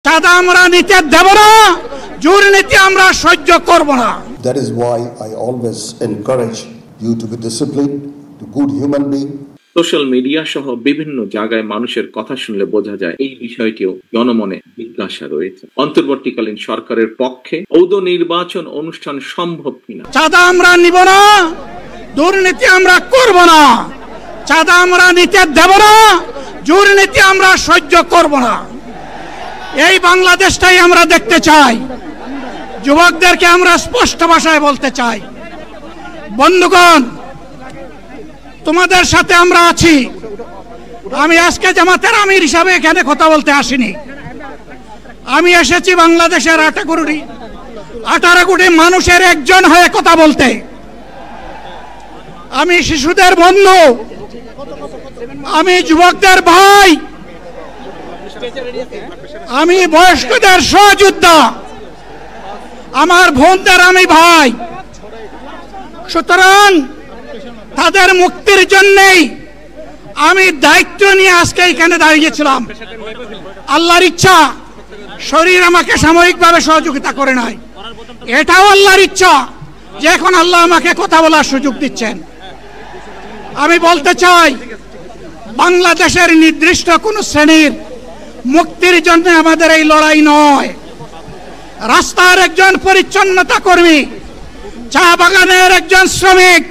চাঁদা আমরা নিতে দেব না, দুর্নীতি আমরা সহ্য করব না। That is why I always encourage you to be disciplined, to good human being. Social media সহ বিভিন্ন জায়গায় মানুষের কথা শুনলে বোঝা যায় এই বিষয়টিও জনমনে জিজ্ঞাসা রয়েছে। অন্তর্বর্তীকালীন সরকারের পক্ষে ঔদ নির্বাচন অনুষ্ঠান সম্ভব কিনা। চাঁদা আমরা নিব না, দুর্নীতি আমরা করব না। চাঁদা আমরা নিতে দেব না, দুর্নীতি আমরা সহ্য করব না। এই বাংলাদেশটাই আমরা দেখতে চাই। যুবকদেরকে আমরা স্পষ্ট ভাষায় বলতে চাই, বন্ধুগণ, তোমাদের সাথে আমরা আছি। আমি আজকে জামাতের আমির হিসাবে এখানে কথা বলতে আসিনি। আমি এসেছি বাংলাদেশের 18 কোটি মানুষের একজন হয়ে কথা বলতে। আমি শিশুদের বন্ধু, আমি যুবকদের ভাই, আমি বয়স্কদের সহযোদ্ধা, আমার বোনদের আমি ভাই। সুতরাং তাদের মুক্তির জন্যই আমি দায়িত্ব নিয়ে আজকে এখানে দাঁড়িয়েছিলাম। আল্লাহর ইচ্ছা, শরীর আমাকে সাময়িকভাবে সহযোগিতা করে নাই। এটাও আল্লাহর ইচ্ছা যে এখন আল্লাহ আমাকে কথা বলার সুযোগ দিচ্ছেন। আমি বলতে চাই, বাংলাদেশের নির্দিষ্ট কোন শ্রেণীর মুক্তির জন্য আমাদের এই লড়াই নয়। রাস্তার একজন পরিচ্ছন্নতা কর্মী, চা বাগানের একজন শ্রমিক,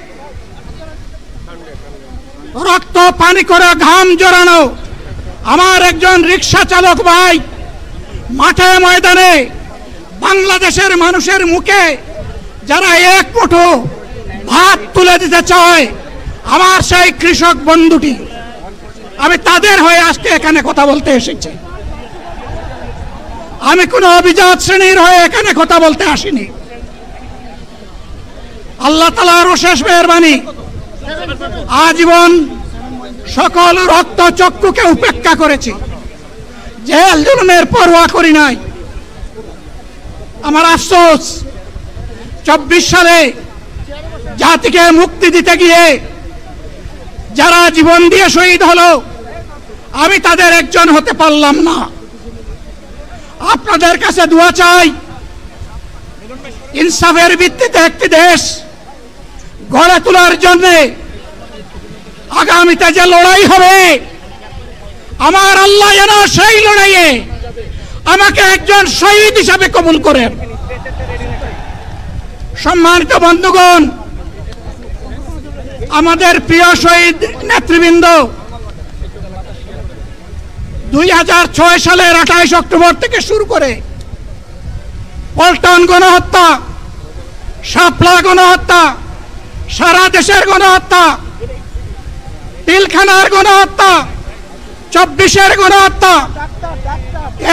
রক্ত পানি করে ঘাম জড়ানো আমার একজন রিক্সা চালক ভাই মাঠে ময়দানে বাংলাদেশের মানুষের মুখে যারা এক মুঠো ভাত তুলে দিতে চায়, আমার সেই কৃষক বন্ধুটি, আমি তাদের হয়ে আজকে এখানে কথা বলতে এসেছি। আমি কোন অভিজাত শ্রেণীর হয়ে এখানে কথা বলতে আসিনি। আল্লাহ তাআলার অশেষ মেহেরবানি, আজীবন সকল রক্ত চক্ষুকে উপেক্ষা করেছি, জেল জুলুমের পরোয়া করি নাই। আমার আফসোস, 24 সালে জাতিকে মুক্তি দিতে গিয়ে যারা জীবন দিয়ে শহীদ হলো, আমি তাদের একজন হতে পারলাম না। আপনাদের কাছে দোয়া চাই, ইনসাফের ভিত্তিতে একটি দেশ গড়ে তোলার জন্য আগামীতে যে লড়াই হবে, আমার আল্লাহ যেন সেই লড়াইয়ে আমাকে একজন শহীদ হিসাবে কবুল করেন। সম্মানিত বন্ধুগণ, আমাদের প্রিয় শহীদ নেতৃবৃন্দ 2006 সালের 28 অক্টোবর থেকে শুরু করে পল্টন গণহত্যা, শাপলা গণহত্যা, সারা দেশের গণহত্যা, পিলখানার গণহত্যা, 24-এর গণহত্যা,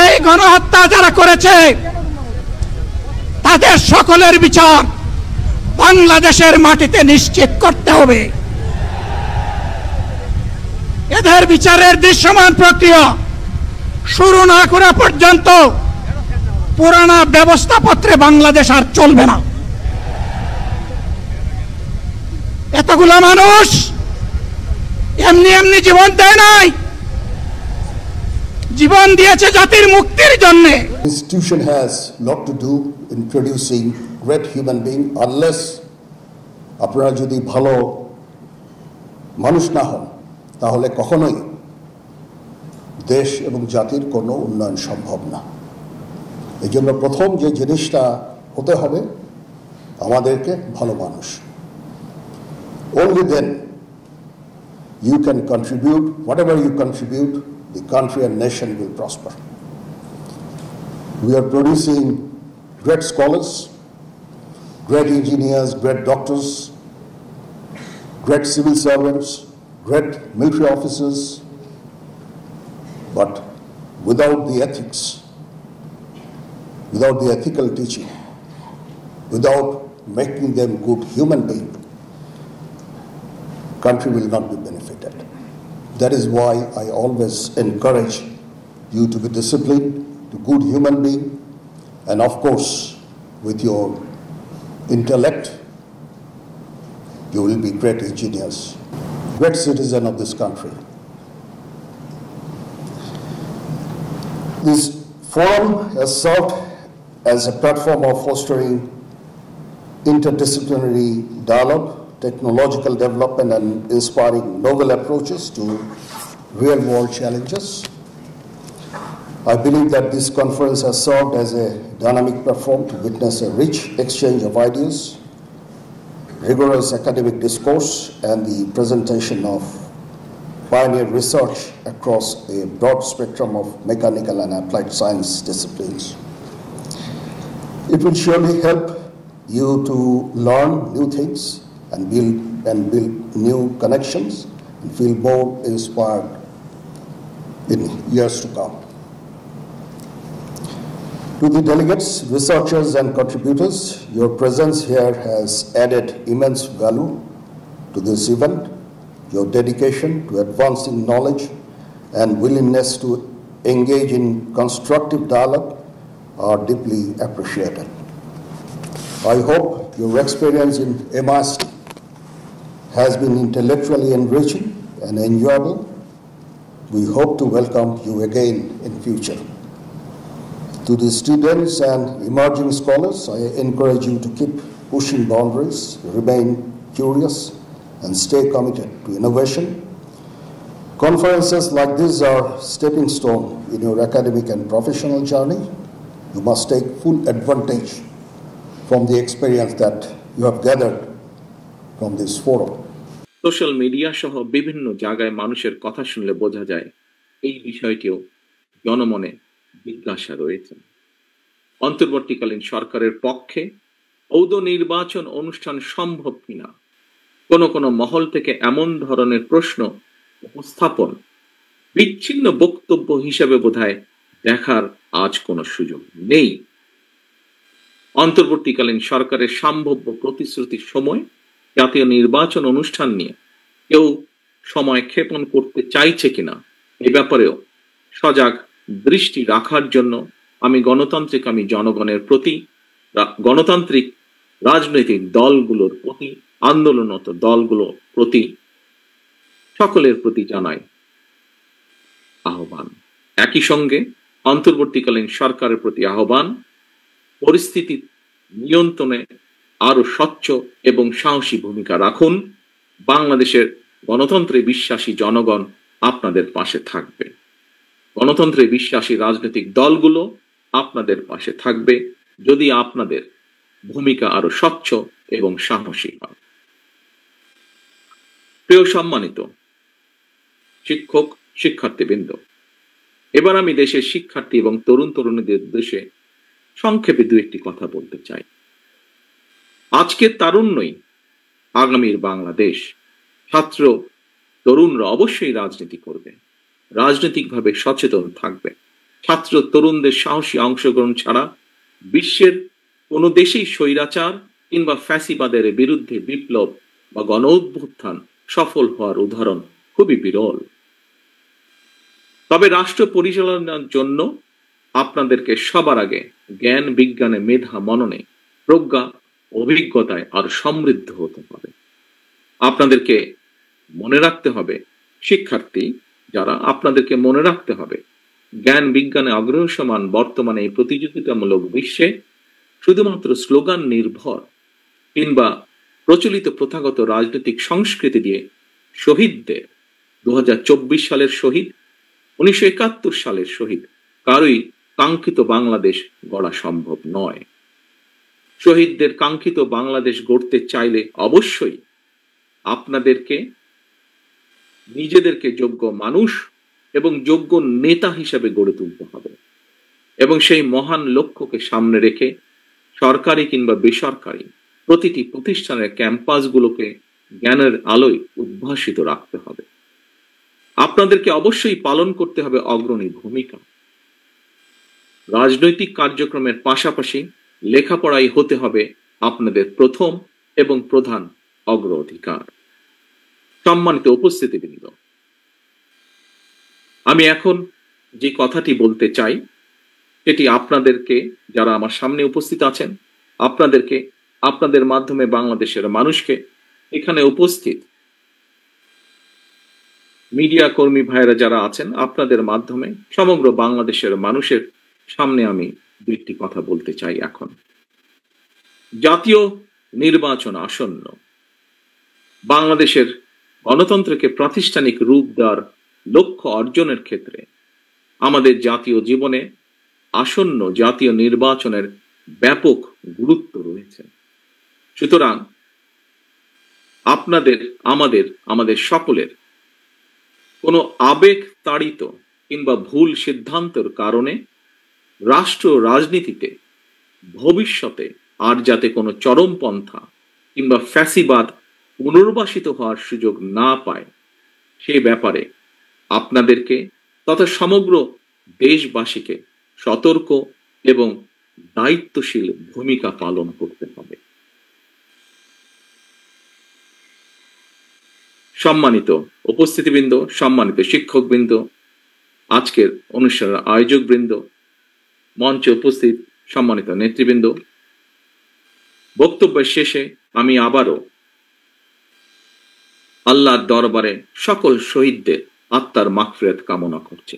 এই গণহত্যা যারা করেছে তাদের সকলের বিচার বাংলাদেশের মাটিতে নিশ্চিত করতে হবে। এদের বিচারের দৃশ্যমান প্রক্রিয়া শুরু না করা পর্যন্ত পুরানা ব্যবস্থাপত্রে বাংলাদেশ আর চলবে না। এতগুলো মানুষ এমনি এমনি জীবন দেয় নাই, জীবন দিয়েছে জাতির মুক্তির জন্য। Institution has lot to do in producing great human being. Unless আপনারা যদি ভালো মানুষ না হন, তাহলে কখনোই দেশ এবং জাতির কোনো উন্নয়ন সম্ভব না। এই জন্য প্রথম যে জিনিসটা হতে হবে, আমাদেরকে ভালো মানুষ। Only then you can contribute, whatever you contribute, the country and nation will prosper. We are producing great scholars, great engineers, great doctors, great civil servants, great military officers, but without the ethics, without the ethical teaching, without making them good human beings, country will not be benefited. That is why I always encourage you to be disciplined, to good human being, and of course, with your intellect, you will be great engineers, great citizen of this country. These Forum has served as a platform of fostering interdisciplinary dialogue, technological development, and inspiring novel approaches to real-world challenges. I believe that this conference has served as a dynamic platform to witness a rich exchange of ideas, rigorous academic discourse, and the presentation of pioneer research across a broad spectrum of mechanical and applied science disciplines. It will surely help you to learn new things and build new connections and feel more inspired in years to come. To the delegates, researchers, and contributors, your presence here has added immense value to this event. Your dedication to advancing knowledge and willingness to engage in constructive dialogue are deeply appreciated. I hope your experience in MIST has been intellectually enriching and enjoyable. We hope to welcome you again in future. To the students and emerging scholars, I encourage you to keep pushing boundaries, remain curious, and stay committed to innovation. Conferences like this are stepping stone in your academic and professional journey. You must take full advantage from the experience that you have gathered from this forum. Social media সহ বিভিন্ন জায়গায় মানুষের কথা শুনলে বোঝা যায় এই বিষয়টিও জনমনে জিজ্ঞাসা রয়েছে। অন্তর্বর্তীকালীন সরকারের পক্ষে ঔদ নির্বাচন অনুষ্ঠান সম্ভব কিনা কোনো মহল থেকে এমন ধরনের প্রশ্ন উপস্থাপন বিচ্ছিন্ন বক্তব্য হিসেবে বোধহয় দেখার আজ কোনো সুযোগ নেই। অন্তর্বর্তীকালীন সরকারের সম্ভাব্য প্রতিশ্রুতির সময় জাতীয় নির্বাচন অনুষ্ঠান নিয়ে কেউ সময় ক্ষেপণ করতে চাইছে কিনা এ ব্যাপারেও সজাগ দৃষ্টি রাখার জন্য আমি জনগণের প্রতি, গণতান্ত্রিক রাজনৈতিক দলগুলোর প্রতি, আন্দোলনরত দলগুলোর প্রতি, সকলের প্রতি জানাই আহ্বান। একই সঙ্গে অন্তর্বর্তীকালীন সরকারের প্রতি আহ্বান, পরিস্থিতি নিয়ন্ত্রণে আরো স্বচ্ছ এবং সাহসী ভূমিকা রাখুন। বাংলাদেশের গণতন্ত্রে বিশ্বাসী জনগণ আপনাদের পাশে থাকবে। গণতন্ত্রে বিশ্বাসী রাজনৈতিক দলগুলো আপনাদের পাশে থাকবে যদি আপনাদের ভূমিকা আরো স্বচ্ছ এবং সাহসী হয়। প্রিয় সম্মানিত শিক্ষক, শিক্ষার্থীবৃন্দ, এবার আমি দেশের শিক্ষার্থী এবং তরুণ তরুণীদের উদ্দেশ্যে সংক্ষেপে দু একটি কথা বলতে চাই। আজকের তারুণ্যই আগামীর বাংলাদেশ। ছাত্র তরুণরা অবশ্যই রাজনীতি করবে, রাজনৈতিকভাবে সচেতন থাকবে। ছাত্র তরুণদের সাহসী অংশগ্রহণ ছাড়া বিশ্বের কোনো দেশেই স্বৈরাচার কিংবা ফ্যাসিবাদের বিরুদ্ধে বিপ্লব বা গণ অভ্যুত্থান সফল হওয়ার উদাহরণ খুবই বিরল। তবে রাষ্ট্র পরিচালনার জন্য আপনাদেরকে সবার আগে জ্ঞান, বিজ্ঞানে, মেধা, মননে, প্রজ্ঞা, অভিজ্ঞতায় আরো সমৃদ্ধ হতে হবে। আপনাদেরকে মনে রাখতে হবে, শিক্ষার্থী যারা, আপনাদেরকে মনে রাখতে হবে জ্ঞান বিজ্ঞানে অগ্রসমান বর্তমানে এই প্রতিযোগিতামূলক বিশ্বে শুধুমাত্র স্লোগান নির্ভর কিংবা প্রচলিত প্রথাগত রাজনৈতিক সংস্কৃতি দিয়ে শহীদদের 2024 সালের শহীদ, 1971 সালের শহীদ কারোই কাঙ্ক্ষিত বাংলাদেশ গড়া সম্ভব নয়। শহীদদের কাঙ্ক্ষিত বাংলাদেশ গড়তে চাইলে অবশ্যই আপনাদেরকে নিজেদেরকে যোগ্য মানুষ এবং যোগ্য নেতা হিসেবে গড়ে তুলতে হবে এবং সেই মহান লক্ষ্যকে সামনে রেখে সরকারি কিংবা বেসরকারি প্রতিটি প্রতিষ্ঠানের ক্যাম্পাসগুলোকে জ্ঞানের আলোয় উদ্ভাসিত রাখতে হবে। আপনাদেরকে অবশ্যই পালন করতে হবে অগ্রণী ভূমিকা। রাজনৈতিক কার্যক্রমের পাশাপাশি লেখাপড়াই হতে হবে আপনাদের প্রথম এবং প্রধান অগ্রাধিকার। সম্মানিত উপস্থিতিবৃন্দ, আমি এখন যে কথাটি বলতে চাই এটি আপনাদেরকে, যারা আমার সামনে উপস্থিত আছেন, আপনাদেরকে, আপনাদের মাধ্যমে বাংলাদেশের মানুষকে, এখানে উপস্থিত মিডিয়া কর্মী ভাইরা যারা আছেন, আপনাদের মাধ্যমে সমগ্র বাংলাদেশের মানুষের সামনে আমি দুইটি কথা বলতে চাই। এখন জাতীয় নির্বাচন আসন্ন। বাংলাদেশের গণতন্ত্রকে প্রাতিষ্ঠানিক রূপ দেওয়ার লক্ষ্য অর্জনের ক্ষেত্রে আমাদের জাতীয় জীবনে আসন্ন জাতীয় নির্বাচনের ব্যাপক গুরুত্ব রয়েছে। সুতরাং আপনাদের, আমাদের সকলের কোনো আবেগ তাড়িত কিংবা ভুল সিদ্ধান্তের কারণে রাষ্ট্র রাজনীতিতে ভবিষ্যতে আর যাতে কোনো চরমপন্থা কিংবা ফ্যাসিবাদ পুনর্বাসিত হওয়ার সুযোগ না পায়, সে ব্যাপারে আপনাদেরকে তথা সমগ্র দেশবাসীকে সতর্ক এবং দায়িত্বশীল ভূমিকা পালন করতে হবে। সম্মানিত উপস্থিতিবৃন্দ, সম্মানিত শিক্ষকবৃন্দ, আজকের অনুষ্ঠানের আয়োজকবৃন্দ, মঞ্চে উপস্থিত সম্মানিত নেতৃবৃন্দ, বক্তব্যের শেষে আমি আবারও আল্লাহর দরবারে সকল শহীদদের আত্মার মাগফিরাত কামনা করছি।